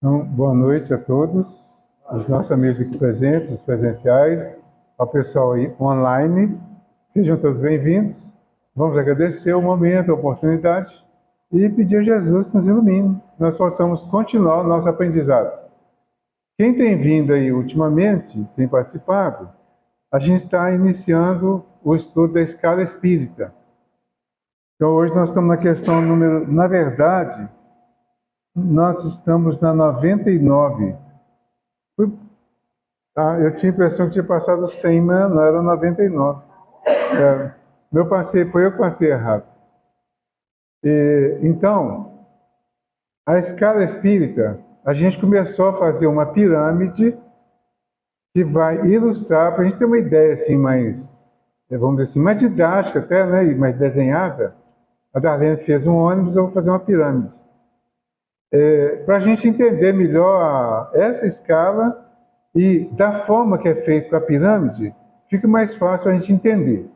Então, boa noite a todos, os nossos amigos aqui presentes, os presenciais, ao pessoal aí online. Sejam todos bem-vindos. Vamos agradecer o momento, a oportunidade e pedir a Jesus que nos ilumine, que nós possamos continuar o nosso aprendizado. Quem tem vindo aí ultimamente, tem participado, a gente está iniciando o estudo da escala espírita. Então, hoje nós estamos na questão número... Na verdade, nós estamos na 99. Eu tinha a impressão que tinha passado 100, mas não, era 99. Foi eu que passei errado. Então, a escala espírita, a gente começou a fazer uma pirâmide que vai ilustrar, para a gente ter uma ideia assim mais, vamos dizer assim, mais didática até, né, e mais desenhada. A Darlene fez um ônibus, eu vou fazer uma pirâmide. Para a gente entender melhor essa escala e da forma que é feito com a pirâmide, fica mais fácil a gente entender.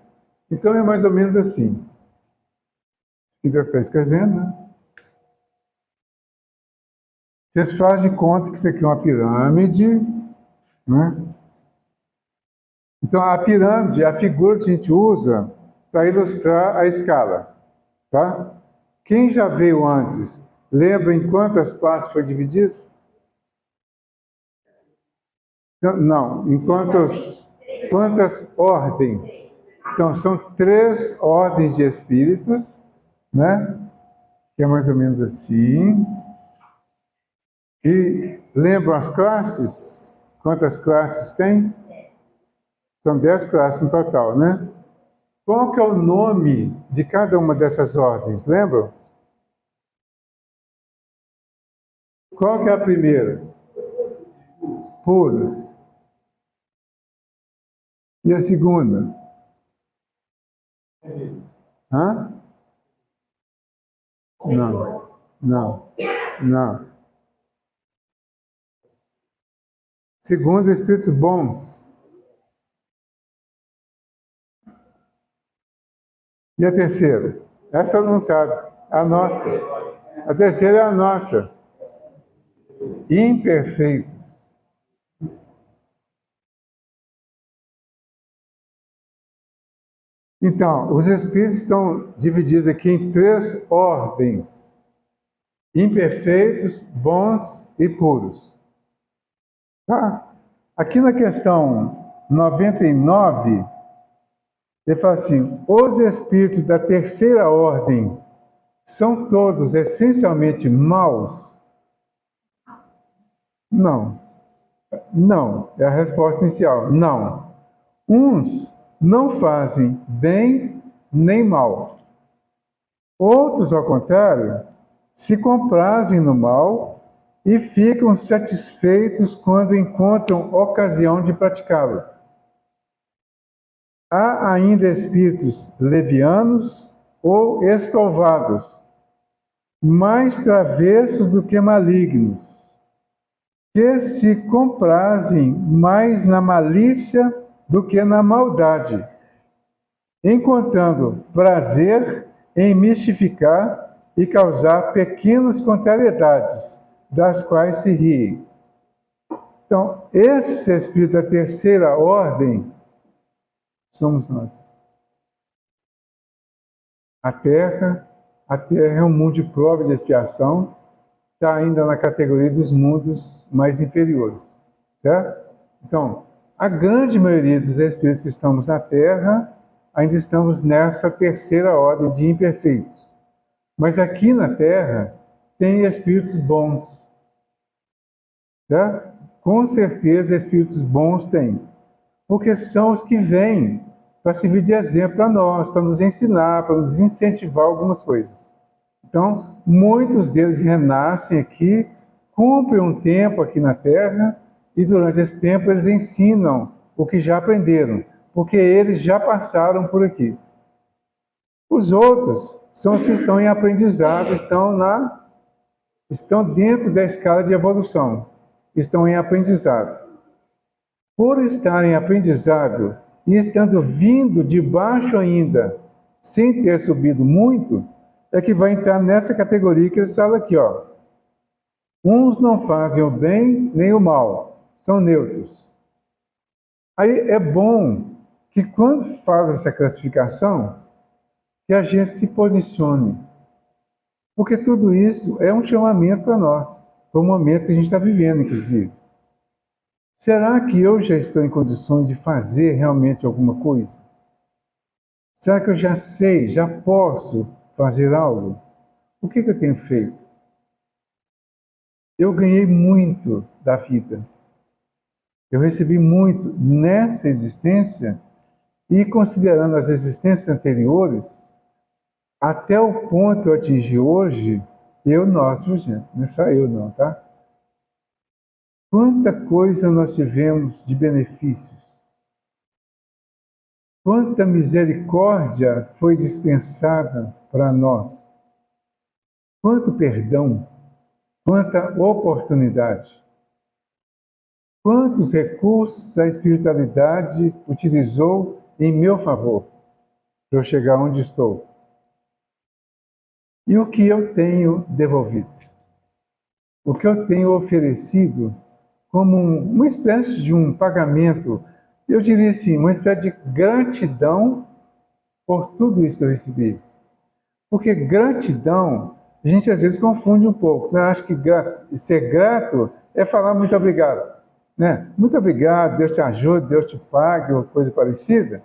Então é mais ou menos assim. O que está escrevendo, né? Vocês fazem de conta que isso aqui é uma pirâmide, né? Então a pirâmide é a figura que a gente usa para ilustrar a escala, tá? Quem já veio antes, lembra em quantas partes foi dividido? Não, em quantas ordens? Então, são 3 ordens de espíritos, né? Que é mais ou menos assim. E lembram as classes? Quantas classes tem? São 10 classes no total, né? Qual que é o nome de cada uma dessas ordens? Lembram? Qual que é a primeira? Puros. E a segunda? Hã? Não. Segundo, espíritos bons. E a terceira? Essa não sabe. A nossa. A terceira é a nossa. Imperfeitos. Então, os espíritos estão divididos aqui em 3 ordens: imperfeitos, bons e puros. Tá? Aqui na questão 99, ele fala assim: os espíritos da terceira ordem são todos essencialmente maus? Não. Não, é a resposta inicial. Não. Uns não fazem bem nem mal. Outros, ao contrário, se comprazem no mal e ficam satisfeitos quando encontram ocasião de praticá-lo. Há ainda espíritos levianos ou estouvados, mais travessos do que malignos, que se comprazem mais na malícia do que na maldade, encontrando prazer em mistificar e causar pequenas contrariedades, das quais se riem. Então, esse espírito da terceira ordem somos nós. A Terra é um mundo de prova e de expiação, está ainda na categoria dos mundos mais inferiores, certo? Então, a grande maioria dos espíritos que estamos na Terra, ainda estamos nessa terceira ordem de imperfeitos. Mas aqui na Terra, tem espíritos bons. Certo? Com certeza, espíritos bons tem. Porque são os que vêm para servir de exemplo para nós, para nos ensinar, para nos incentivar algumas coisas. Então, muitos deles renascem aqui, cumprem um tempo aqui na Terra, e durante esse tempo eles ensinam o que já aprenderam, porque eles já passaram por aqui. Os outros são os que estão em aprendizado, estão dentro da escala de evolução, estão em aprendizado. Por estar em aprendizado e estando vindo de baixo ainda, sem ter subido muito, é que vai entrar nessa categoria que eles falam aqui, ó. Uns não fazem o bem nem o mal, são neutros. Aí é bom que quando faz essa classificação, que a gente se posicione. Porque tudo isso é um chamamento para nós, para o momento que a gente está vivendo, inclusive. Será que eu já estou em condições de fazer realmente alguma coisa? Será que eu já sei, já posso fazer algo? O que eu tenho feito? Eu ganhei muito da vida. Eu recebi muito nessa existência e considerando as existências anteriores, até o ponto que eu atingi hoje, nós, viu, gente? Não é só eu não, tá? Quanta coisa nós tivemos de benefícios. Quanta misericórdia foi dispensada para nós. Quanto perdão, quanta oportunidade. Quantos recursos a espiritualidade utilizou em meu favor para eu chegar onde estou. E o que eu tenho devolvido? O que eu tenho oferecido como uma espécie de um pagamento, eu diria assim, uma espécie de gratidão por tudo isso que eu recebi. Porque gratidão, a gente às vezes confunde um pouco. Né? Acho que ser grato é falar muito obrigado. Né? Muito obrigado, Deus te ajude, Deus te pague, ou coisa parecida.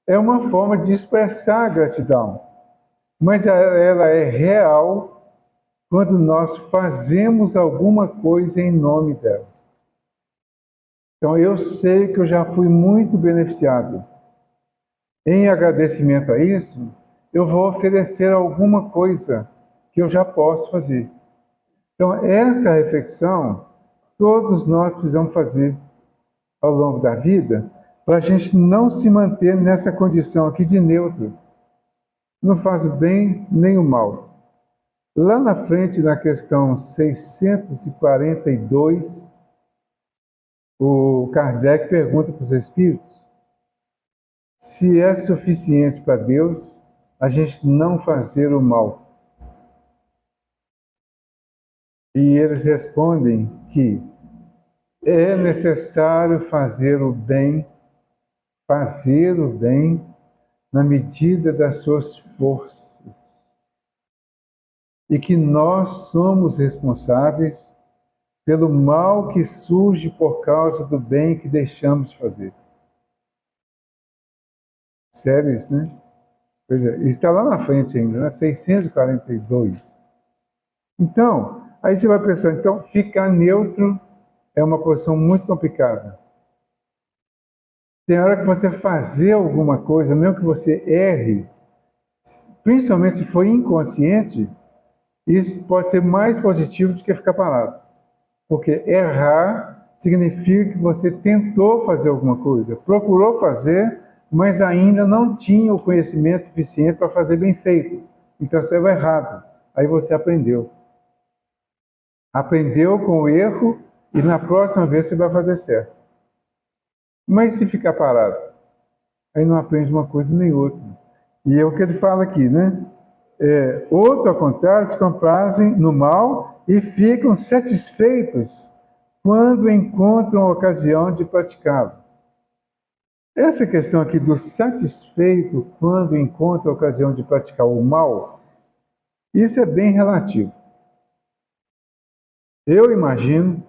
É uma forma de expressar a gratidão. Mas ela é real quando nós fazemos alguma coisa em nome dela. Então eu sei que eu já fui muito beneficiado. Em agradecimento a isso, eu vou oferecer alguma coisa que eu já posso fazer. Então essa reflexão, todos nós precisamos fazer ao longo da vida, para a gente não se manter nessa condição aqui de neutro. Não faz o bem nem o mal. Lá na frente, na questão 642, o Kardec pergunta para os espíritos se é suficiente para Deus a gente não fazer o mal. E eles respondem que é necessário fazer o bem na medida das suas forças. E que nós somos responsáveis pelo mal que surge por causa do bem que deixamos de fazer. Sério isso, né? Pois é, está lá na frente ainda, né? 642. Então, aí você vai pensar, então, ficar neutro é uma posição muito complicada. Tem hora que você fazer alguma coisa, mesmo que você erre, principalmente se for inconsciente, isso pode ser mais positivo do que ficar parado. Porque errar significa que você tentou fazer alguma coisa, procurou fazer, mas ainda não tinha o conhecimento suficiente para fazer bem feito. Então você vai errado. Aí você aprendeu. Aprendeu com o erro e na próxima vez você vai fazer certo. Mas se ficar parado, aí não aprende uma coisa nem outra. E é o que ele fala aqui, né? Outros, ao contrário, se comprazem no mal e ficam satisfeitos quando encontram a ocasião de praticá-lo. Essa questão aqui do satisfeito quando encontra a ocasião de praticar o mal, isso é bem relativo. Eu imagino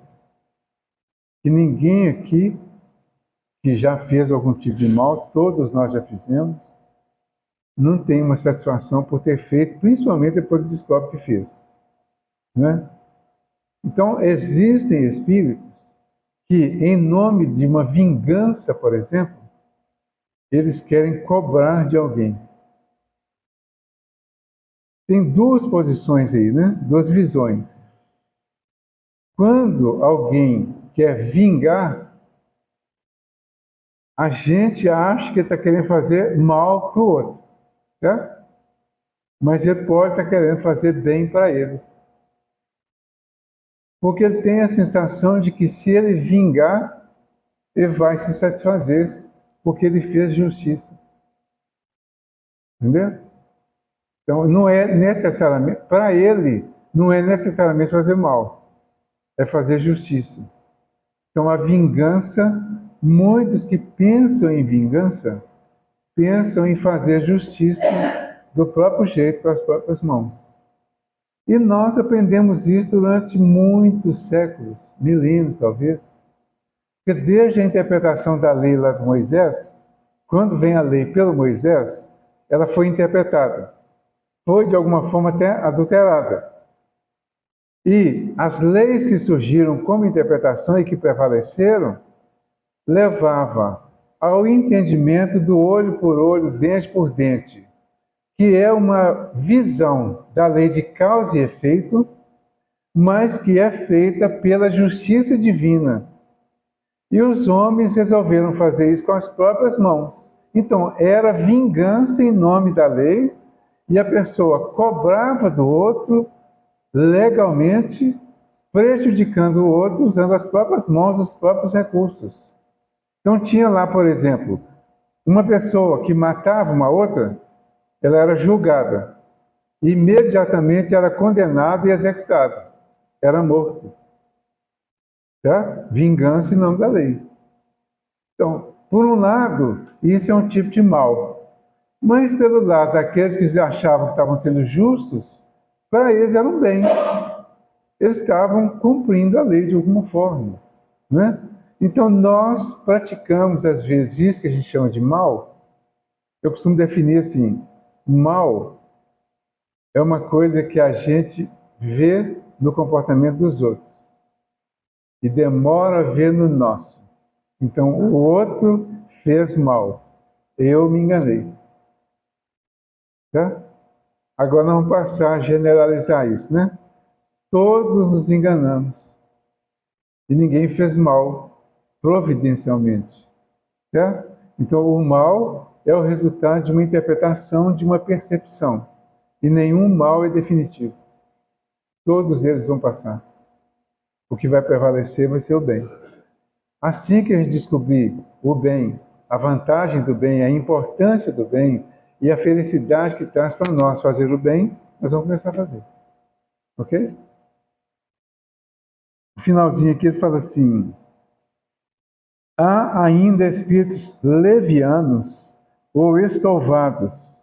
que ninguém aqui que já fez algum tipo de mal, todos nós já fizemos, não tem uma satisfação por ter feito, principalmente depois que descobre que fez. Né? Então, existem espíritos que, em nome de uma vingança, por exemplo, eles querem cobrar de alguém. Tem duas posições aí, né? Duas visões. Quando alguém quer vingar, a gente acha que está querendo fazer mal para o outro, certo? Mas ele pode estar querendo fazer bem para ele. Porque ele tem a sensação de que se ele vingar, ele vai se satisfazer, porque ele fez justiça. Entendeu? Então, não é necessariamente, para ele, não é necessariamente fazer mal. é fazer justiça. Então, a vingança, muitos que pensam em vingança, pensam em fazer justiça do próprio jeito, com as próprias mãos. E nós aprendemos isso durante muitos séculos, milênios talvez. Porque desde a interpretação da lei lá de Moisés, quando vem a lei pelo Moisés, ela foi interpretada. Foi, de alguma forma, até adulterada. E as leis que surgiram como interpretação e que prevaleceram, levava ao entendimento do olho por olho, dente por dente, que é uma visão da lei de causa e efeito, mas que é feita pela justiça divina. E os homens resolveram fazer isso com as próprias mãos. Então, era vingança em nome da lei, e a pessoa cobrava do outro legalmente, prejudicando o outro usando as próprias mãos, os próprios recursos. Então, tinha lá, por exemplo, uma pessoa que matava uma outra, ela era julgada. Imediatamente era condenado e executado. Era morto. Tá? Vingança em nome da lei. Então, por um lado, isso é um tipo de mal. Mas, pelo lado daqueles que achavam que estavam sendo justos, para eles era um bem. Eles estavam cumprindo a lei de alguma forma. Né? Então, nós praticamos, às vezes, isso que a gente chama de mal. Eu costumo definir assim: mal é uma coisa que a gente vê no comportamento dos outros e demora a ver no nosso. Então, o outro fez mal, eu me enganei. Tá? Agora nós vamos passar a generalizar isso, né? Todos nos enganamos e ninguém fez mal providencialmente. Certo? Então, o mal é o resultado de uma interpretação, de uma percepção. E nenhum mal é definitivo. Todos eles vão passar. O que vai prevalecer vai ser o bem. Assim que a gente descobrir o bem, a vantagem do bem, a importância do bem e a felicidade que traz para nós fazer o bem, nós vamos começar a fazer. Ok? O finalzinho aqui ele fala assim: há ainda espíritos levianos ou estouvados,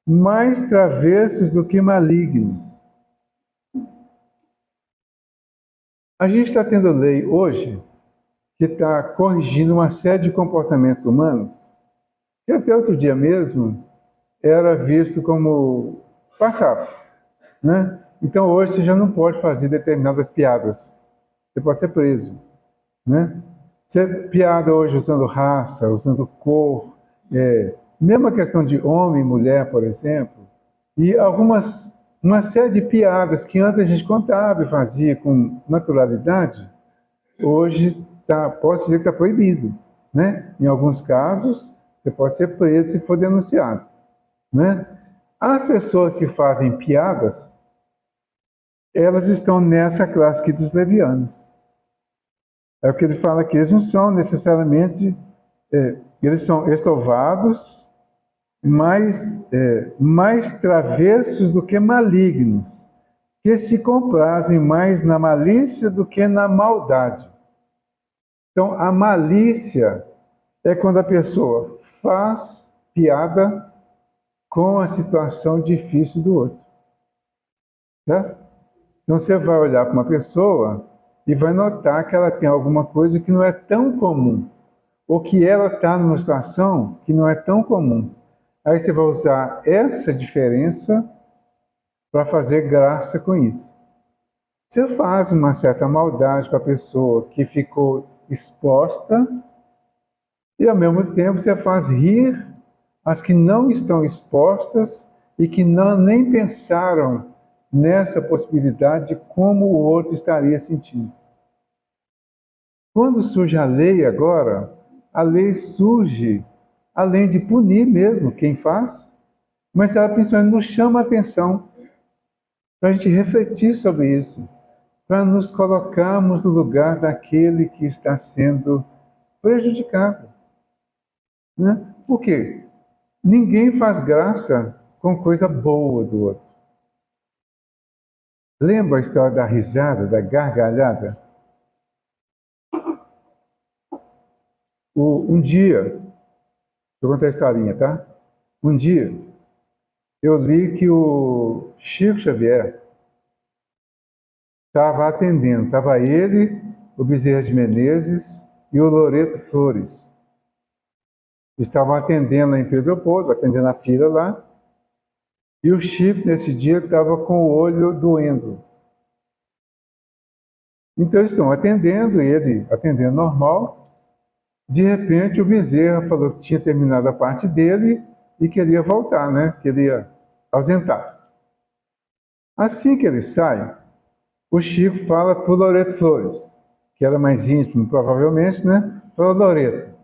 mais travessos do que malignos. A gente está tendo lei hoje que está corrigindo uma série de comportamentos humanos que até outro dia mesmo era visto como passado, né? Então hoje você já não pode fazer determinadas piadas. Você pode ser preso, né? Você piada hoje usando raça, usando cor, mesmo a questão de homem e mulher, por exemplo, e uma série de piadas que antes a gente contava e fazia com naturalidade, hoje posso dizer que está proibido, né? Em alguns casos, você pode ser preso se for denunciado, né? As pessoas que fazem piadas, elas estão nessa classe aqui dos levianos. É o que ele fala aqui, eles não são necessariamente, eles são estouvados, mais travessos do que malignos, que se comprazem mais na malícia do que na maldade. Então, a malícia é quando a pessoa faz piada com a situação difícil do outro. Tá? Então, você vai olhar para uma pessoa e vai notar que ela tem alguma coisa que não é tão comum, ou que ela está numa situação que não é tão comum. Aí você vai usar essa diferença para fazer graça com isso. Você faz uma certa maldade com a pessoa que ficou exposta e, ao mesmo tempo, você faz rir as que não estão expostas e que nem pensaram nessa possibilidade de como o outro estaria sentindo. Quando surge a lei agora, a lei surge além de punir mesmo quem faz, mas ela principalmente nos chama a atenção para a gente refletir sobre isso, para nos colocarmos no lugar daquele que está sendo prejudicado. Né? Por quê? Ninguém faz graça com coisa boa do outro. Lembra a história da risada, da gargalhada? Um dia, deixa eu contar a historinha, tá? Um dia, eu li que o Chico Xavier estava atendendo. Estava ele, o Bezerra de Menezes e o Loreto Flores. Estavam atendendo lá em Pedro Leopoldo, atendendo a fila lá. E o Chico, nesse dia, estava com o olho doendo. Então, eles estão atendendo, ele atendendo normal. De repente, o Bezerra falou que tinha terminado a parte dele e queria voltar, né? Queria ausentar. Assim que ele sai, o Chico fala para o Loreto Flores, que era mais íntimo, provavelmente, né? Para o Loreto.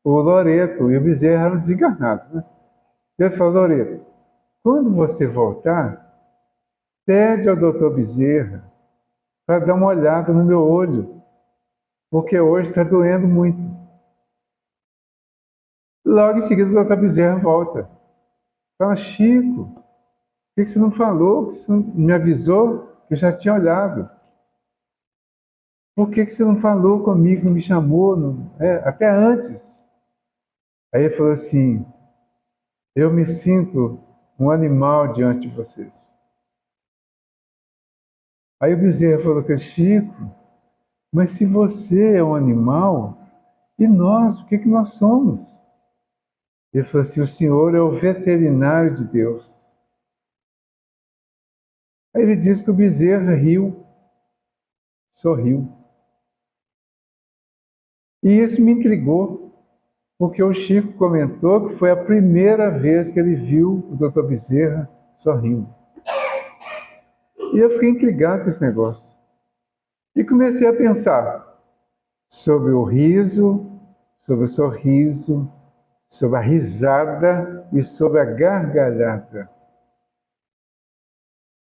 O Loreto e o Bezerra eram desencarnados, né? Ele falou: Loreto, quando você voltar, pede ao doutor Bezerra para dar uma olhada no meu olho, porque hoje está doendo muito. Logo em seguida, o doutor Bezerra volta. Fala: Chico, por que você não falou? Por que você não me avisou que eu já tinha olhado? Por que você não falou comigo, não me chamou? Até antes. Aí ele falou assim: eu me sinto um animal diante de vocês. Aí o Bezerra falou que Chico, mas se você é um animal, e nós, o que nós somos? Ele falou assim: o senhor é o veterinário de Deus. Aí ele disse que o Bezerra riu, sorriu. E isso me intrigou, porque o Chico comentou que foi a primeira vez que ele viu o Dr. Bezerra sorrindo. E eu fiquei intrigado com esse negócio. E comecei a pensar sobre o riso, sobre o sorriso, sobre a risada e sobre a gargalhada.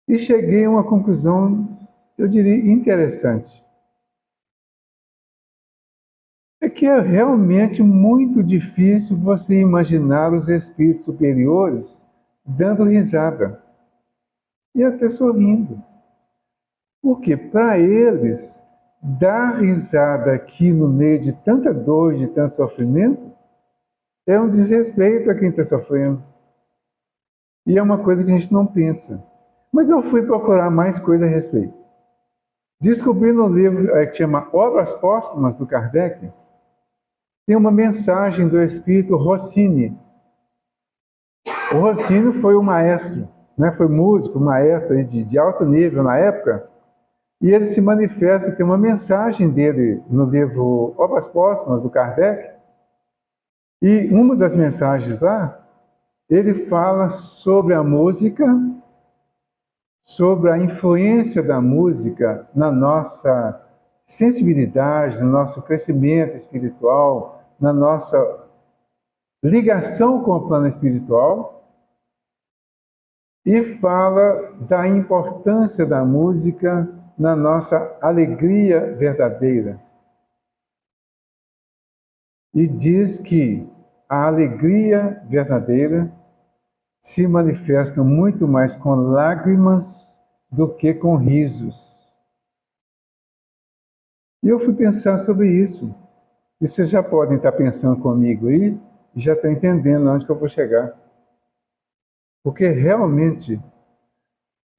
E cheguei a uma conclusão, eu diria, interessante. É que é realmente muito difícil você imaginar os espíritos superiores dando risada e até sorrindo. Porque para eles, dar risada aqui no meio de tanta dor, de tanto sofrimento, é um desrespeito a quem está sofrendo. E é uma coisa que a gente não pensa. Mas eu fui procurar mais coisa a respeito. Descobri no livro que chama Obras Póstumas, do Kardec, tem uma mensagem do espírito Rossini. O Rossini foi um maestro, né? Foi músico, maestro de alto nível na época, e ele se manifesta, tem uma mensagem dele no livro Obras Póstumas, do Kardec, e uma das mensagens lá, ele fala sobre a música, sobre a influência da música na nossa sensibilidade, no nosso crescimento espiritual, na nossa ligação com o plano espiritual, e fala da importância da música na nossa alegria verdadeira. E diz que a alegria verdadeira se manifesta muito mais com lágrimas do que com risos. E eu fui pensar sobre isso. E vocês já podem estar pensando comigo aí e já estão entendendo onde que eu vou chegar. Porque realmente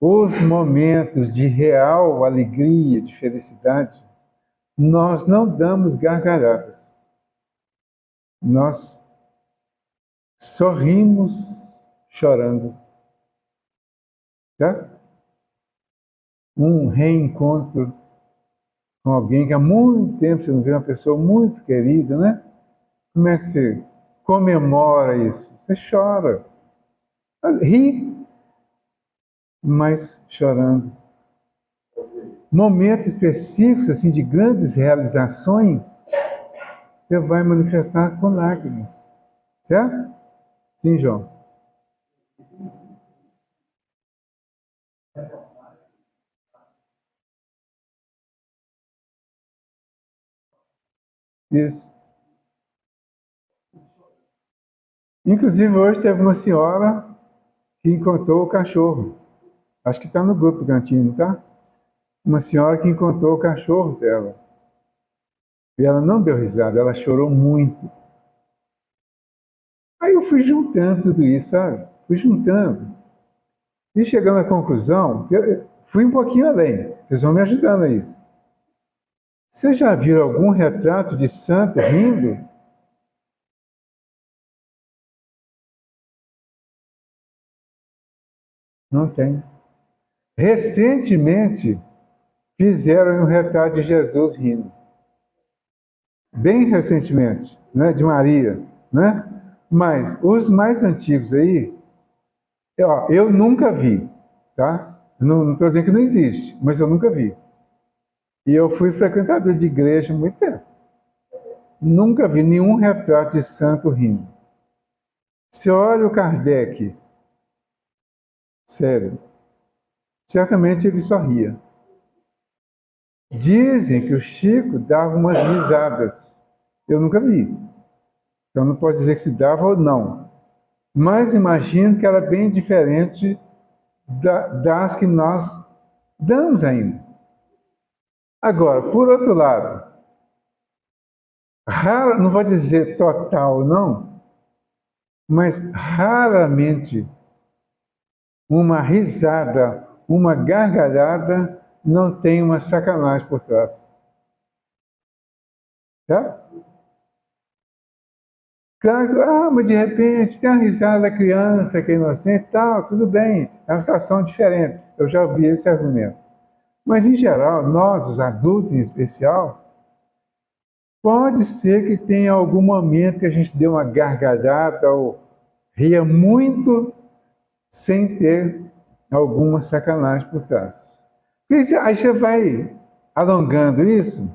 os momentos de real alegria, de felicidade, nós não damos gargalhadas. Nós sorrimos chorando. Tá? Um reencontro com alguém que há muito tempo você não vê, uma pessoa muito querida, né? Como é que você comemora isso? Você chora, ri, mas chorando. Momentos específicos, assim, de grandes realizações, você vai manifestar com lágrimas. Certo? Sim, João. Isso. Inclusive, hoje teve uma senhora que encontrou o cachorro. Acho que está no grupo do Cantinho, tá? Uma senhora que encontrou o cachorro dela. E ela não deu risada, ela chorou muito. Aí eu fui juntando tudo isso, sabe? Fui juntando. E chegando à conclusão, eu fui um pouquinho além. Vocês vão me ajudando aí. Você já viu algum retrato de santo rindo? Não tem. Recentemente, fizeram um retrato de Jesus rindo. Bem recentemente, né? De Maria, né? Mas os mais antigos aí, ó, eu nunca vi, tá? Não estou dizendo que não existe, mas eu nunca vi. E eu fui frequentador de igreja há muito tempo. Nunca vi nenhum retrato de santo rindo. Se olha o Kardec, sério, certamente ele sorria. Dizem que o Chico dava umas risadas. Eu nunca vi. Então não posso dizer que se dava ou não. Mas imagino que era bem diferente das que nós damos ainda. Agora, por outro lado, não vou dizer total, não, mas raramente uma risada, uma gargalhada não tem uma sacanagem por trás. Tá? Claro, mas de repente tem uma risada da criança que é inocente, tal, tudo bem, é uma situação diferente. Eu já ouvi esse argumento. Mas, em geral, nós, os adultos em especial, pode ser que tenha algum momento que a gente dê uma gargalhada ou ria muito sem ter alguma sacanagem por trás. Aí você vai alongando isso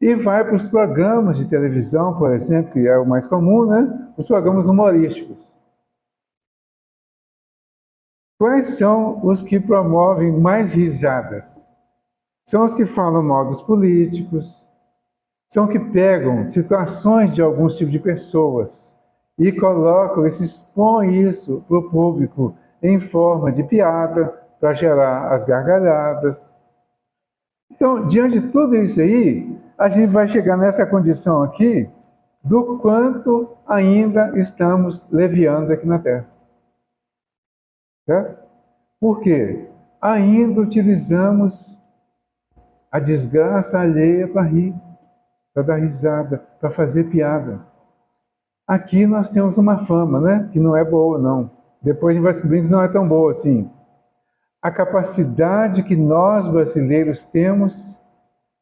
e vai para os programas de televisão, por exemplo, que é o mais comum, né? Os programas humorísticos. Quais são os que promovem mais risadas? São os que falam mal dos políticos, são que pegam situações de alguns tipos de pessoas e colocam, e se expõem isso para o público em forma de piada para gerar as gargalhadas. Então, diante de tudo isso aí, a gente vai chegar nessa condição aqui do quanto ainda estamos leviando aqui na Terra. Certo? Por quê? Ainda utilizamos a desgraça alheia para rir, para dar risada, para fazer piada. Aqui nós temos uma fama, né? Que não é boa, não. Depois a gente vai descobrir que não é tão boa assim. A capacidade que nós brasileiros temos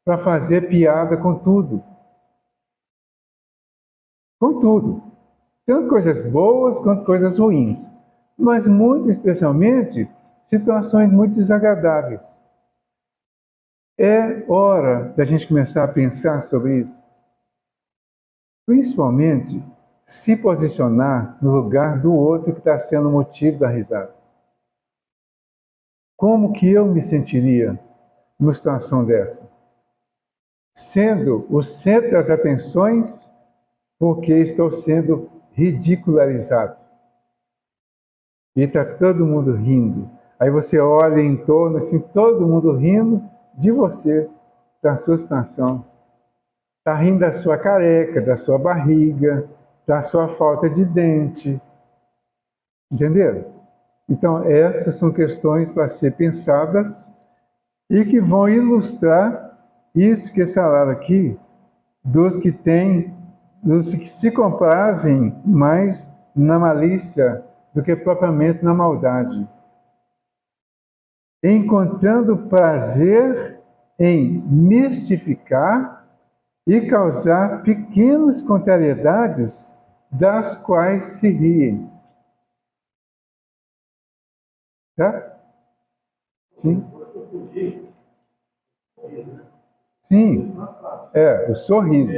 para fazer piada com tudo. Com tudo. Tanto coisas boas quanto coisas ruins. Mas muito especialmente situações muito desagradáveis. É hora da gente começar a pensar sobre isso. Principalmente se posicionar no lugar do outro que está sendo o motivo da risada. Como que eu me sentiria numa situação dessa? Sendo o centro das atenções porque estou sendo ridicularizado. E está todo mundo rindo. Aí você olha em torno, assim, todo mundo rindo de você, da sua situação. Está rindo da sua careca, da sua barriga, da sua falta de dente. Entenderam? Então, essas são questões para ser pensadas e que vão ilustrar isso que eles falaram aqui, dos que se comprazem mais na malícia do que propriamente na maldade. Encontrando prazer em mistificar e causar pequenas contrariedades das quais se riem. Tá? Sim. Sim. O sorriso.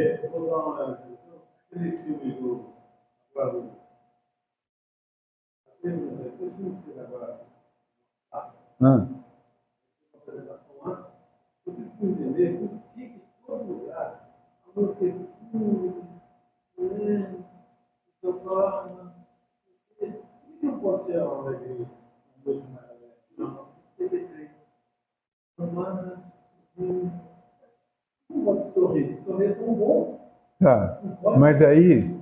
Ah. Eu preciso entender por que todo lugar a música é fundo, lento, se torna. Por que não pode ser a hora de música mais leve? Não. Não pode sorrir. Sorrir é tão bom. Tá. Mas aí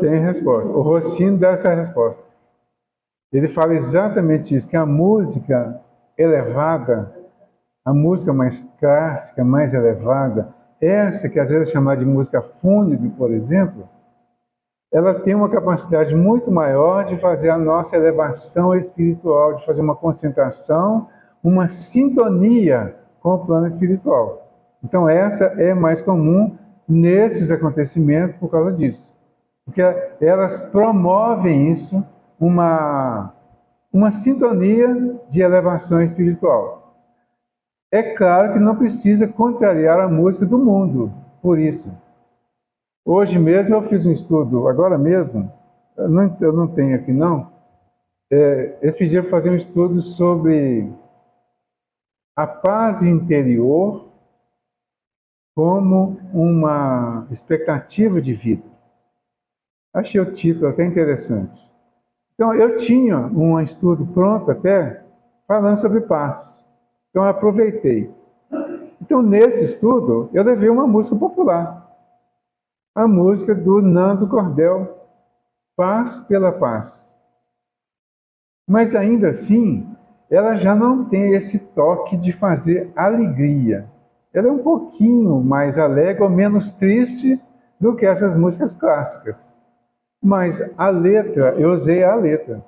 tem resposta. O Rossini dá essa resposta. Ele fala exatamente isso, que a música elevada, a música mais clássica, mais elevada, essa que às vezes é chamada de música fúnebre, por exemplo, ela tem uma capacidade muito maior de fazer a nossa elevação espiritual, de fazer uma concentração, uma sintonia com o plano espiritual. Então essa é mais comum nesses acontecimentos por causa disso. Porque elas promovem isso, uma sintonia de elevação espiritual. É claro que não precisa contrariar a música do mundo, por isso. Hoje mesmo eu fiz um estudo, agora mesmo, eu não tenho aqui não, eles pediram para fazer um estudo sobre a paz interior como uma expectativa de vida. Achei o título até interessante. Então, eu tinha um estudo pronto até, falando sobre paz. Então, eu aproveitei. Então, nesse estudo, eu levei uma música popular. A música do Nando Cordel, Paz pela Paz. Mas, ainda assim, ela já não tem esse toque de fazer alegria. Ela é um pouquinho mais alegre ou menos triste do que essas músicas clássicas. Mas a letra, eu usei a letra.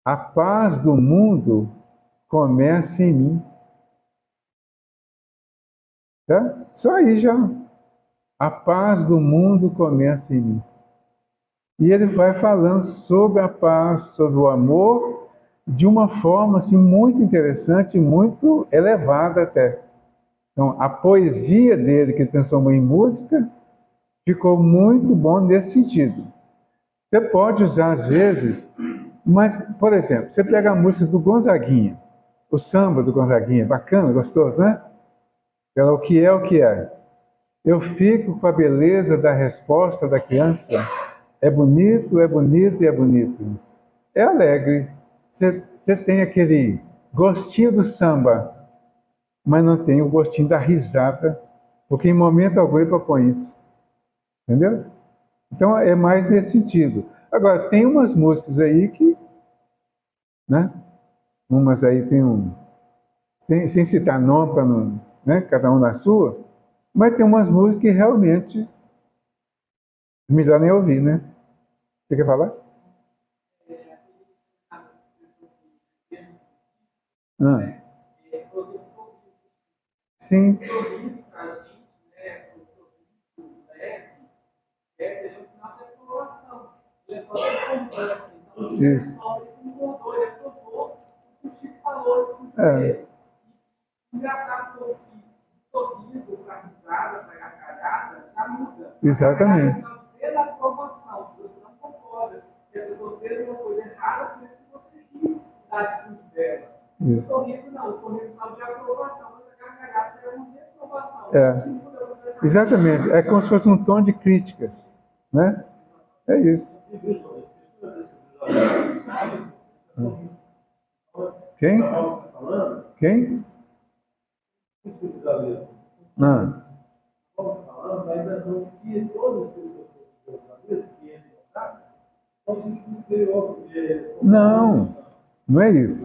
A paz do mundo começa em mim. Tá? Só aí já. A paz do mundo começa em mim. E ele vai falando sobre a paz, sobre o amor, de uma forma assim, muito interessante, muito elevada até. Então, a poesia dele, que ele transformou em música, ficou muito bom nesse sentido. Você pode usar às vezes, mas, por exemplo, você pega a música do Gonzaguinha, o samba do Gonzaguinha, bacana, gostoso, né? Ela, o que é o que é. Eu fico com a beleza da resposta da criança. É bonito, é bonito e é bonito. É alegre. Você tem aquele gostinho do samba, mas não tem o gostinho da risada, porque em momento algum ele propõe isso. Entendeu? Então é mais nesse sentido. Agora, tem umas músicas aí que, né? Umas aí tem sem citar nome para não, né? Cada um na sua, mas tem umas músicas que realmente melhor nem ouvir, né? Você quer falar? Ah, sim, isso. É, exatamente. Isso. É, exatamente. É como se fosse um tom de crítica, né? É isso. Quem? Quem? Ah, não, não é isso.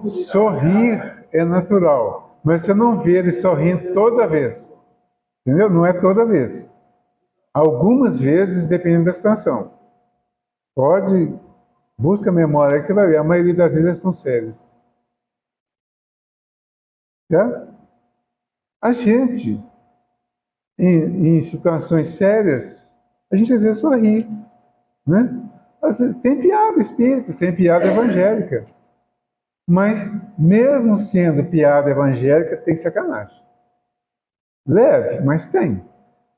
Sorrir é natural, mas você não vê ele sorrindo toda vez. Entendeu? Não é toda vez. Algumas vezes, dependendo da situação. Pode, busca a memória aí que você vai ver. A maioria das vezes estão sérios. Tá? A gente, em situações sérias, a gente às vezes sorri, né? Assim, tem piada espírita, tem piada evangélica. Mas, mesmo sendo piada evangélica, tem sacanagem. Leve, mas tem.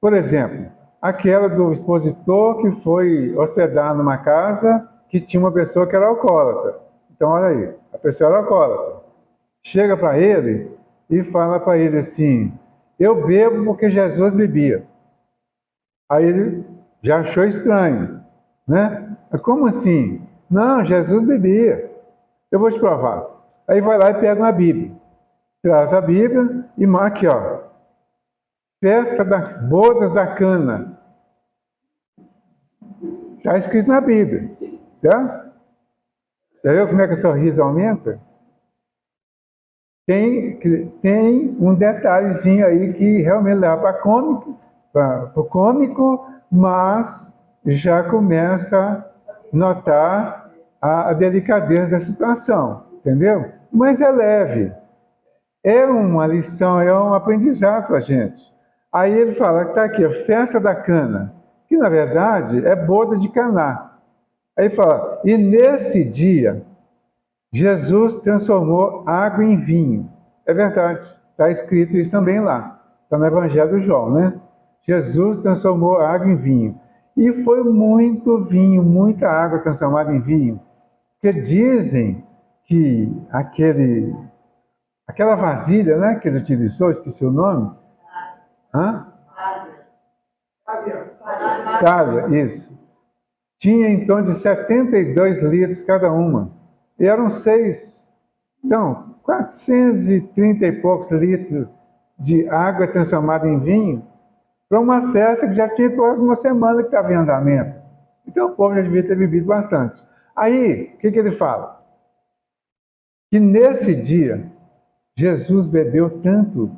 Por exemplo, aquela do expositor que foi hospedar numa casa que tinha uma pessoa que era alcoólatra. Então, olha aí, a pessoa era alcoólatra. Chega para ele e fala para ele assim: eu bebo porque Jesus bebia. Aí ele já achou estranho, né? Como assim? Não, Jesus bebia. Eu vou te provar. Aí vai lá e pega uma Bíblia. traz a Bíblia e marca aqui, ó, festa das bodas da cana. Está escrito na Bíblia, certo? Já viu como é que o sorriso aumenta? Tem um detalhezinho aí que realmente leva para o cômico, mas já começa a notar a delicadeza da situação, entendeu? Mas é leve, é uma lição, é um aprendizado para a gente. Aí ele fala que está aqui, a festa da cana, que na verdade é boda de Caná. Aí ele fala, e nesse dia, Jesus transformou água em vinho. É verdade, está escrito isso também lá. Está no Evangelho de João, né? Jesus transformou água em vinho. E foi muito vinho, muita água transformada em vinho. Porque dizem que aquela vasilha, né, que ele utilizou, esqueci o nome. Hã? Talha, isso. Tinha em torno de 72 litros cada uma. E eram 6. Então, 430 e poucos litros de água transformada em vinho para uma festa que já tinha quase uma semana que estava em andamento. Então, o povo já devia ter bebido bastante. Aí, o que ele fala? Que nesse dia, Jesus bebeu tanto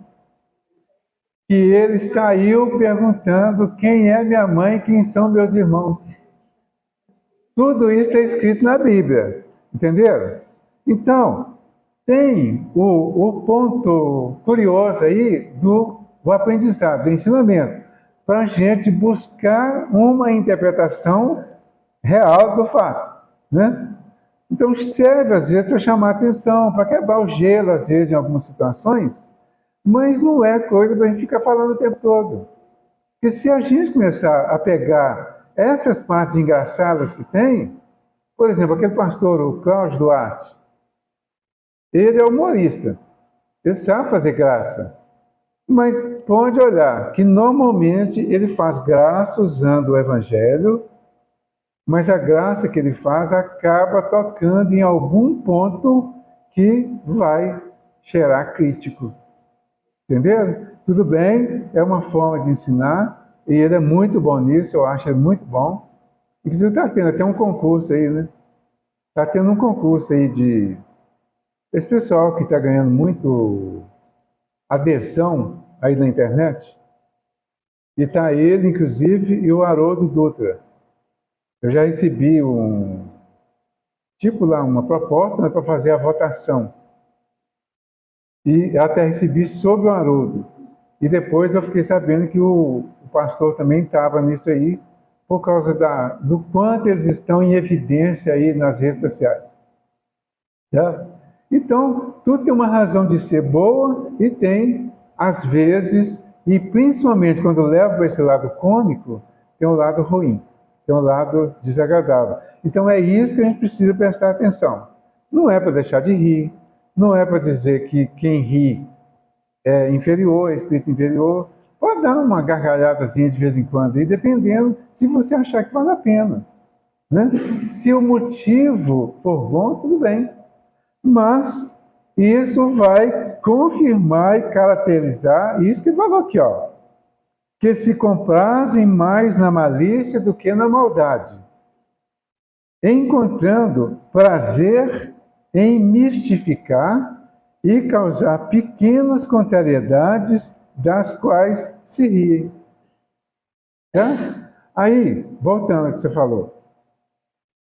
que ele saiu perguntando quem é minha mãe e quem são meus irmãos. Tudo isso está escrito na Bíblia, entenderam? Então, tem o ponto curioso aí do aprendizado, do ensinamento, para a gente buscar uma interpretação real do fato, né? Então, serve às vezes para chamar atenção, para quebrar o gelo, às vezes, em algumas situações, mas não é coisa para a gente ficar falando o tempo todo. Porque se a gente começar a pegar essas partes engraçadas que tem, por exemplo, aquele pastor, o Cláudio Duarte, ele é humorista, ele sabe fazer graça, mas pode olhar que normalmente ele faz graça usando o Evangelho, mas a graça que ele faz acaba tocando em algum ponto que vai cheirar crítico. Entenderam? Tudo bem, é uma forma de ensinar, e ele é muito bom nisso, eu acho ele muito bom. Inclusive está tendo até um concurso aí, né? Está tendo um concurso aí de... Esse pessoal que está ganhando muito adesão aí na internet, e está ele, inclusive, e o Haroldo Dutra. Eu já recebi uma proposta, né, para fazer a votação. E até recebi sobre o Haroldo. E depois eu fiquei sabendo que o pastor também estava nisso aí, por causa do quanto eles estão em evidência aí nas redes sociais. Certo? Então, tudo tem uma razão de ser boa e tem, às vezes, e principalmente quando leva para esse lado cômico, tem um lado ruim, tem um lado desagradável. Então é isso que a gente precisa prestar atenção. Não é para deixar de rir, não é para dizer que quem ri é inferior, é espírito inferior. Pode dar uma gargalhadazinha de vez em quando, e dependendo se você achar que vale a pena. Né? Se o motivo for bom, tudo bem. Mas isso vai confirmar e caracterizar isso que ele falou aqui, ó, que se comprazem mais na malícia do que na maldade, encontrando prazer em mistificar e causar pequenas contrariedades das quais se riem. Tá? Aí, voltando ao que você falou,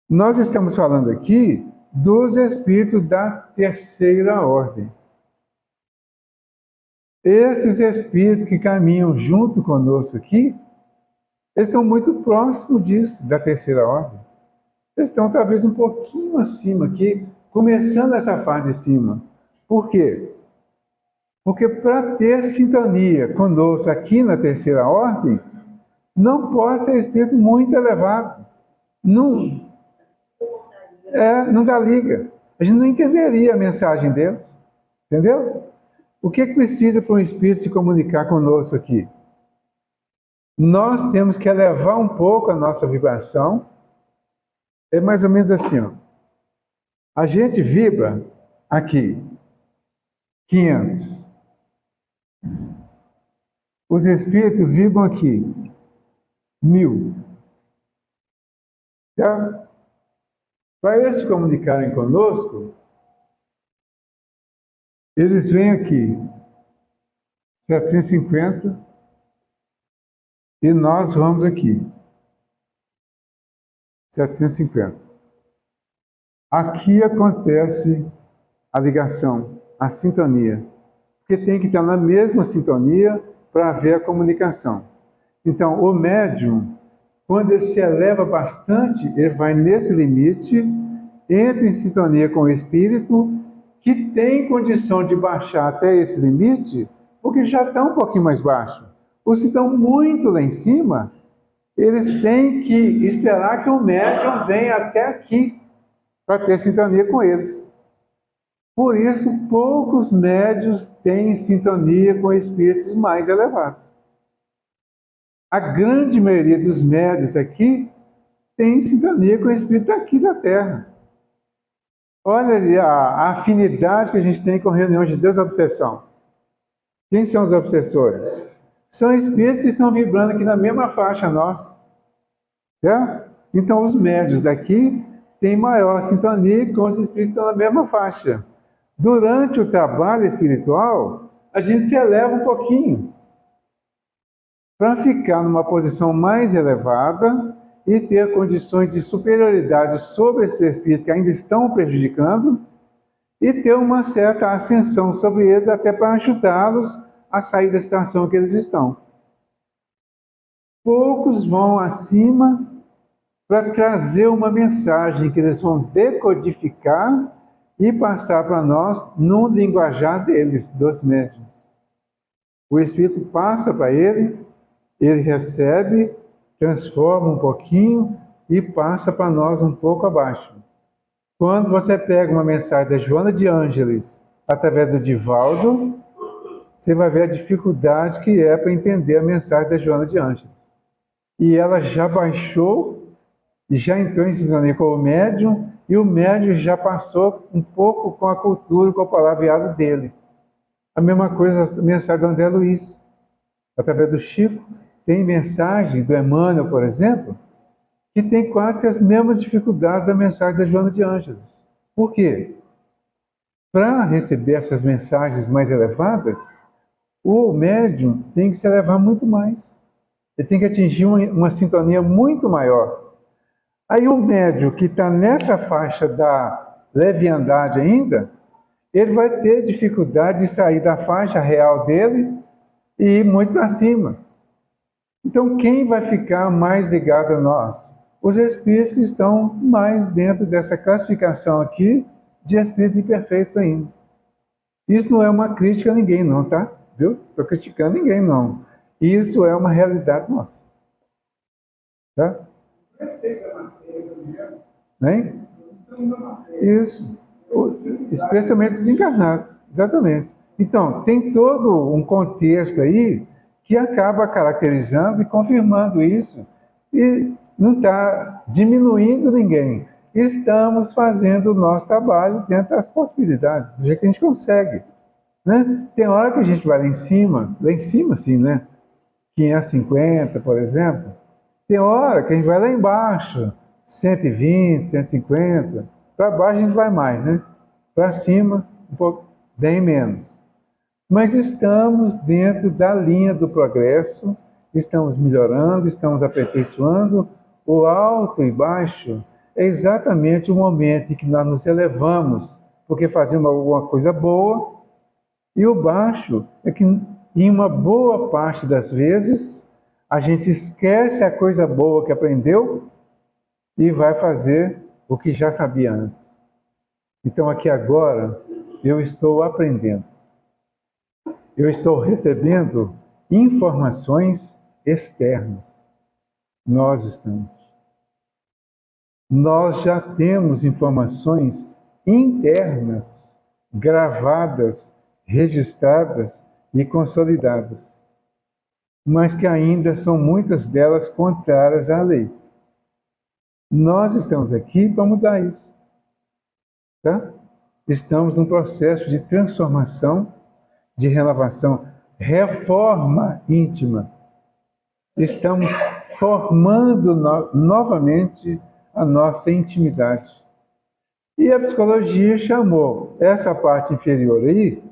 nós estamos falando aqui dos espíritos da terceira ordem. Esses espíritos que caminham junto conosco aqui, eles estão muito próximos disso, da terceira ordem. Eles estão talvez um pouquinho acima aqui, começando essa parte de cima. Por quê? Porque para ter sintonia conosco aqui na terceira ordem, não pode ser espírito muito elevado. Não dá liga. A gente não entenderia a mensagem deles. Entendeu? O que precisa para um espírito se comunicar conosco aqui? Nós temos que elevar um pouco a nossa vibração. É mais ou menos assim, ó. A gente vibra aqui. 500. Os espíritos vibram aqui. 1000. Tá? Para eles se comunicarem conosco, eles vêm aqui. 750. E nós vamos aqui. 750. Aqui acontece a ligação, a sintonia. Porque tem que estar na mesma sintonia para haver a comunicação. Então, o médium, quando ele se eleva bastante, ele vai nesse limite, entra em sintonia com o espírito, que tem condição de baixar até esse limite, porque já está um pouquinho mais baixo. Os que estão muito lá em cima, eles têm que esperar que o médium venha até aqui, para ter sintonia com eles. Por isso, poucos médiuns têm sintonia com espíritos mais elevados. A grande maioria dos médiuns aqui tem sintonia com o espírito aqui da Terra. Olha a afinidade que a gente tem com reuniões de desobsessão. Quem são os obsessores? São espíritos que estão vibrando aqui na mesma faixa nossa. Certo? Então, os médiuns daqui têm maior sintonia com os espíritos que estão na mesma faixa. Durante o trabalho espiritual, a gente se eleva um pouquinho para ficar numa posição mais elevada e ter condições de superioridade sobre esses espíritos que ainda estão prejudicando e ter uma certa ascensão sobre eles até para ajudá-los a sair da situação que eles estão. Poucos vão acima para trazer uma mensagem que eles vão decodificar e passar para nós no linguajar deles, dos médiuns. O Espírito passa para ele recebe, transforma um pouquinho e passa para nós um pouco abaixo. Quando você pega uma mensagem da Joana de Ângeles através do Divaldo, você vai ver a dificuldade que é para entender a mensagem da Joana de Ângeles. E ela já baixou e já entrou em sintonia com o médium, e o médium já passou um pouco com a cultura, com o palavreado dele. A mesma coisa a mensagem do André Luiz, através do Chico. Tem mensagens do Emmanuel, por exemplo, que tem quase que as mesmas dificuldades da mensagem da Joana de Ângeles. Por quê? Para receber essas mensagens mais elevadas, o médium tem que se elevar muito mais. Ele tem que atingir uma sintonia muito maior. Aí o médium que está nessa faixa da leviandade ainda, ele vai ter dificuldade de sair da faixa real dele e ir muito para cima. Então, quem vai ficar mais ligado a nós? Os espíritos que estão mais dentro dessa classificação aqui de espíritos imperfeitos ainda. Isso não é uma crítica a ninguém, não, tá? Viu? Estou criticando ninguém, não. Isso é uma realidade nossa. Tá? Nem? Isso. Especialmente os encarnados. Exatamente. Então, tem todo um contexto aí que acaba caracterizando e confirmando isso. E não está diminuindo ninguém. Estamos fazendo o nosso trabalho dentro das possibilidades, do jeito que a gente consegue. Né? Tem hora que a gente vai lá em cima assim, né? 550, por exemplo. Tem hora que a gente vai lá embaixo, 120, 150. Para baixo a gente vai mais, né? Para cima, um pouco, bem menos. Mas estamos dentro da linha do progresso, estamos melhorando, estamos aperfeiçoando. O alto e baixo é exatamente o momento em que nós nos elevamos, porque fazemos alguma coisa boa, e o baixo é que, em uma boa parte das vezes, a gente esquece a coisa boa que aprendeu e vai fazer o que já sabia antes. Então, aqui agora, eu estou aprendendo. Eu estou recebendo informações externas. Nós estamos. Nós já temos informações internas, gravadas, registradas e consolidadas, mas que ainda são muitas delas contrárias à lei. Nós estamos aqui para mudar isso. Tá? Estamos num processo de transformação de renovação, reforma íntima. Estamos formando novamente a nossa intimidade. E a psicologia chamou essa parte inferior aí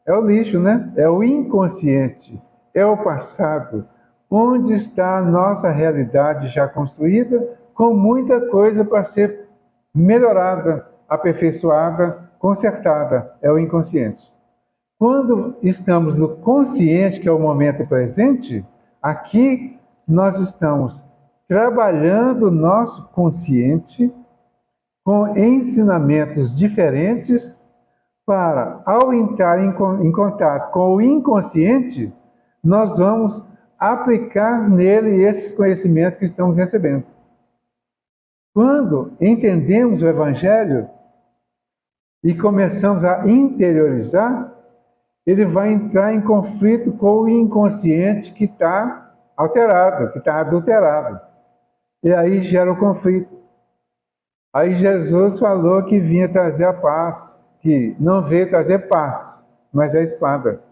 é o lixo, né? É o inconsciente, é o passado, onde está a nossa realidade já construída, com muita coisa para ser melhorada, aperfeiçoada, consertada. É o inconsciente. Quando estamos no consciente, que é o momento presente, aqui nós estamos trabalhando o nosso consciente com ensinamentos diferentes para, ao entrar em contato com o inconsciente, nós vamos aplicar nele esses conhecimentos que estamos recebendo. Quando entendemos o Evangelho e começamos a interiorizar, ele vai entrar em conflito com o inconsciente que está alterado, que está adulterado. E aí gera o conflito. Aí Jesus falou que vinha trazer a paz, que não veio trazer paz, mas a espada.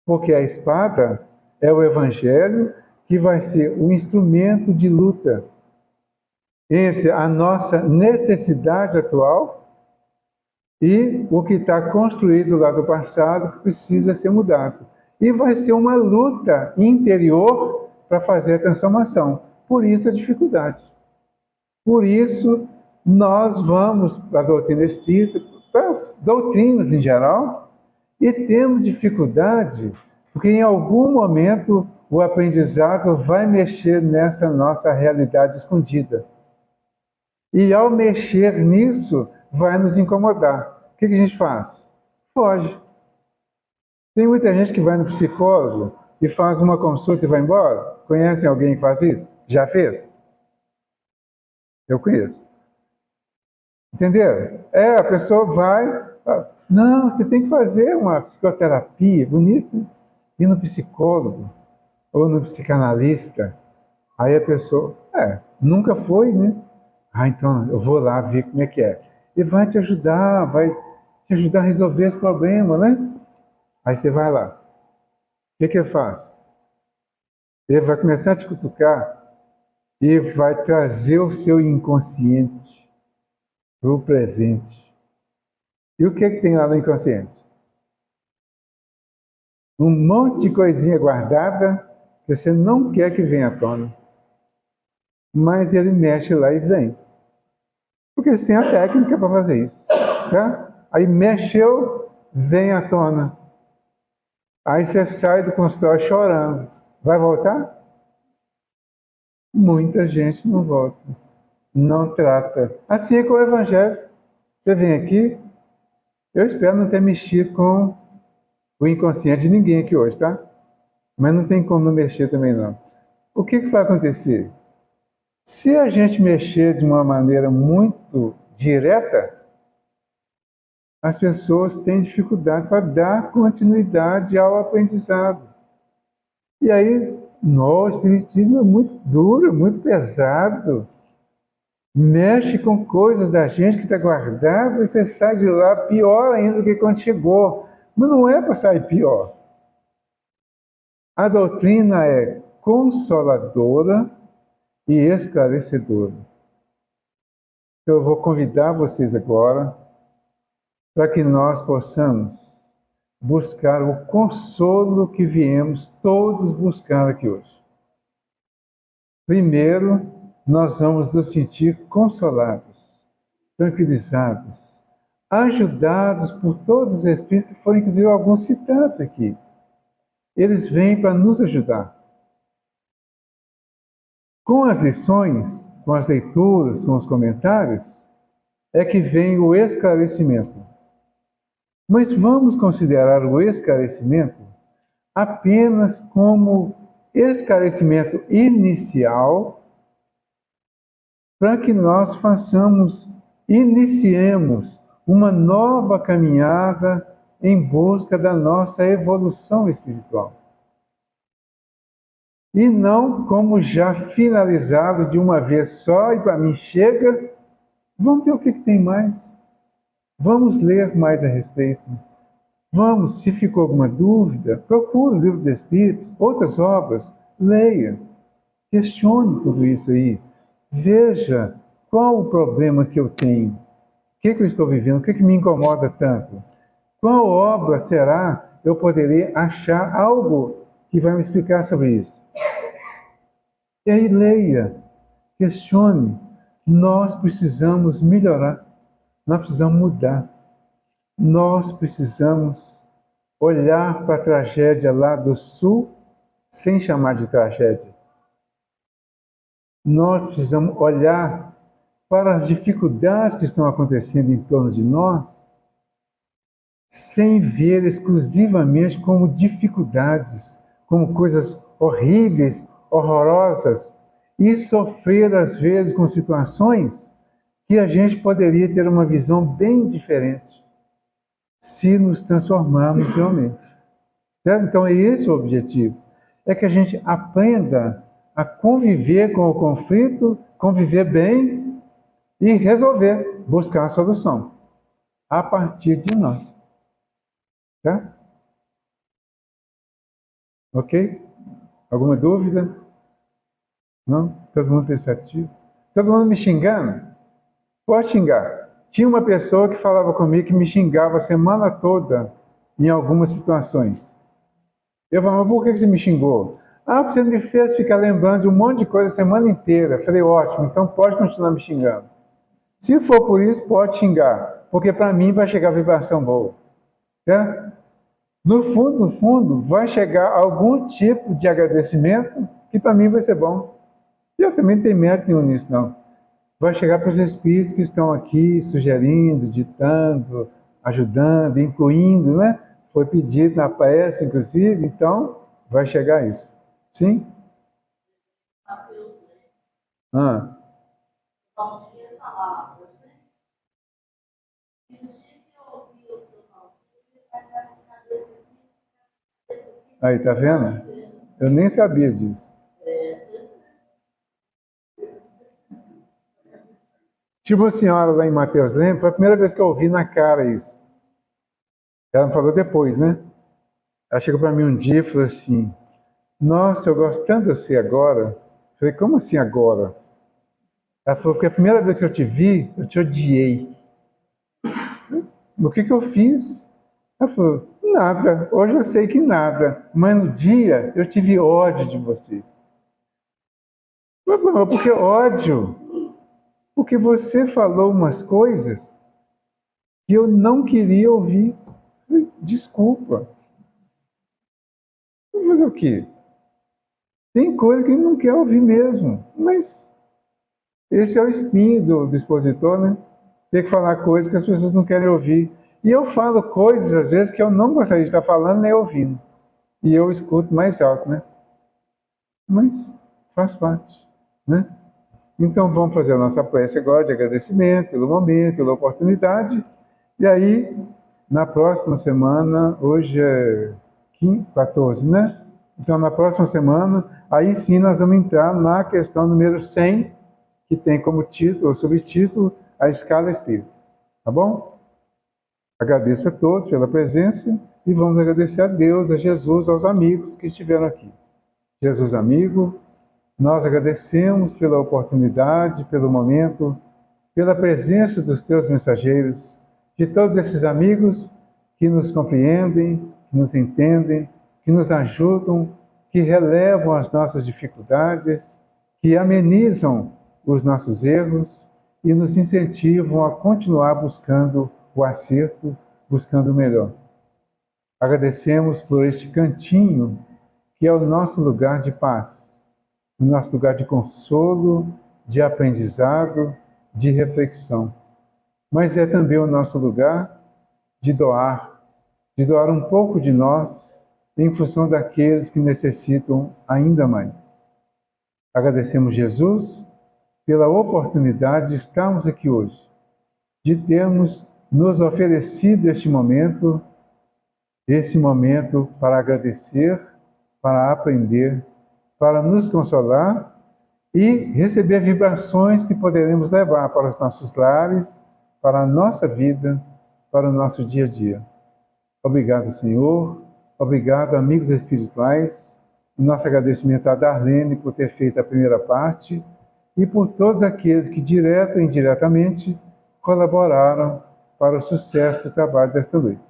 Porque a espada é o Evangelho que vai ser um instrumento de luta entre a nossa necessidade atual e o que está construído lá do passado que precisa ser mudado. E vai ser uma luta interior para fazer a transformação. Por isso a dificuldade. Por isso nós vamos para a doutrina espírita, para as doutrinas em geral, e temos dificuldade porque em algum momento o aprendizado vai mexer nessa nossa realidade escondida. E ao mexer nisso, vai nos incomodar. O que a gente faz? Foge. Tem muita gente que vai no psicólogo e faz uma consulta e vai embora. Conhecem alguém que faz isso? Já fez? Eu conheço. Entenderam? A pessoa vai... Não, você tem que fazer uma psicoterapia bonita, ir no psicólogo ou no psicanalista. Aí a pessoa... nunca foi, né? Então eu vou lá ver como é que é. E vai te ajudar a resolver esse problema, né? Aí você vai lá. O que ele faz? Ele vai começar a te cutucar e vai trazer o seu inconsciente para o presente. E o que tem lá no inconsciente? Um monte de coisinha guardada que você não quer que venha à tona. Mas ele mexe lá e vem. Porque eles têm a técnica para fazer isso, certo? Aí mexeu, vem à tona. Aí você sai do consultório chorando. Vai voltar? Muita gente não volta. Não trata. Assim é com o Evangelho. Você vem aqui, eu espero não ter mexido com o inconsciente de ninguém aqui hoje, tá? Mas não tem como não mexer também não. O que vai acontecer? Se a gente mexer de uma maneira muito direta, as pessoas têm dificuldade para dar continuidade ao aprendizado. E aí, o Espiritismo é muito duro, muito pesado. Mexe com coisas da gente que está guardada e você sai de lá pior ainda do que quando chegou. Mas não é para sair pior. A doutrina é consoladora e esclarecedora. Então eu vou convidar vocês agora para que nós possamos buscar o consolo que viemos todos buscar aqui hoje. Primeiro, nós vamos nos sentir consolados, tranquilizados, ajudados por todos os espíritos que foram, inclusive, alguns citados aqui. Eles vêm para nos ajudar. Com as lições, com as leituras, com os comentários, é que vem o esclarecimento. Mas vamos considerar o esclarecimento apenas como esclarecimento inicial para que nós iniciemos uma nova caminhada em busca da nossa evolução espiritual. E não como já finalizado de uma vez só e para mim chega, vamos ver o que tem mais. Vamos ler mais a respeito. Vamos, se ficou alguma dúvida, procure o Livro dos Espíritos, outras obras, leia, questione tudo isso aí. Veja qual o problema que eu tenho, o que eu estou vivendo, o que me incomoda tanto. Qual obra será eu poderia achar algo que vai me explicar sobre isso? E aí leia, questione. Nós precisamos melhorar, nós precisamos mudar. Nós precisamos olhar para a tragédia lá do sul sem chamar de tragédia. Nós precisamos olhar para as dificuldades que estão acontecendo em torno de nós sem ver exclusivamente como dificuldades, como coisas horríveis, horrorosas, e sofrer às vezes com situações que a gente poderia ter uma visão bem diferente se nos transformarmos realmente. Certo? Então, é esse o objetivo. É que a gente aprenda a conviver com o conflito, conviver bem e resolver, buscar a solução a partir de nós. Tá? Ok? Alguma dúvida? Não? Todo mundo pensativo? Todo mundo me xingando? Pode xingar. Tinha uma pessoa que falava comigo que me xingava a semana toda em algumas situações. Eu falava, mas por que você me xingou? Ah, porque você me fez ficar lembrando de um monte de coisa a semana inteira. Eu falei, ótimo, então pode continuar me xingando. Se for por isso, pode xingar, porque para mim vai chegar vibração boa. Certo? No fundo, vai chegar algum tipo de agradecimento que para mim vai ser bom. E eu também não tenho mérito nenhum nisso, não. Vai chegar para os espíritos que estão aqui sugerindo, ditando, ajudando, incluindo, né? Foi pedido na prece, inclusive, então vai chegar isso. Sim? Ah. Aí, tá vendo? Eu nem sabia disso. Tinha uma senhora lá em Mateus Leme, foi a primeira vez que eu ouvi na cara isso. Ela me falou depois, né? Ela chegou para mim um dia e falou assim, nossa, eu gosto tanto de você agora. Eu falei, como assim agora? Ela falou, porque a primeira vez que eu te vi, eu te odiei. O que eu fiz? Ela falou, nada. Hoje eu sei que nada. Mas no dia, eu tive ódio de você. Mas por que ódio? Porque você falou umas coisas que eu não queria ouvir. Desculpa. Mas o quê? Tem coisa que ele não quer ouvir mesmo. Mas esse é o espinho do expositor, né? Ter que falar coisas que as pessoas não querem ouvir. E eu falo coisas, às vezes, que eu não gostaria de estar falando nem ouvindo. E eu escuto mais alto, né? Mas faz parte, né? Então vamos fazer a nossa prece agora de agradecimento pelo momento, pela oportunidade. E aí, na próxima semana, hoje é 14, né? Então na próxima semana, aí sim nós vamos entrar na questão número 100, que tem como título, ou subtítulo, a escala espírita. Tá bom? Agradeço a todos pela presença e vamos agradecer a Deus, a Jesus, aos amigos que estiveram aqui. Jesus amigo, nós agradecemos pela oportunidade, pelo momento, pela presença dos teus mensageiros, de todos esses amigos que nos compreendem, que nos entendem, que nos ajudam, que relevam as nossas dificuldades, que amenizam os nossos erros e nos incentivam a continuar buscando o acerto, buscando o melhor. Agradecemos por este cantinho que é o nosso lugar de paz, o nosso lugar de consolo, de aprendizado, de reflexão. Mas é também o nosso lugar de doar um pouco de nós em função daqueles que necessitam ainda mais. Agradecemos Jesus pela oportunidade de estarmos aqui hoje, de termos nos oferecido esse momento para agradecer, para aprender, para nos consolar e receber vibrações que poderemos levar para os nossos lares, para a nossa vida, para o nosso dia a dia. Obrigado, Senhor. Obrigado, amigos espirituais. Nosso agradecimento a Darlene por ter feito a primeira parte e por todos aqueles que, direto ou indiretamente, colaboraram para o sucesso do trabalho desta noite.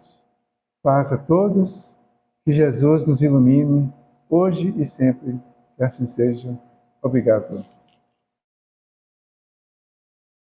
Paz a todos, que Jesus nos ilumine, hoje e sempre, que assim seja. Obrigado.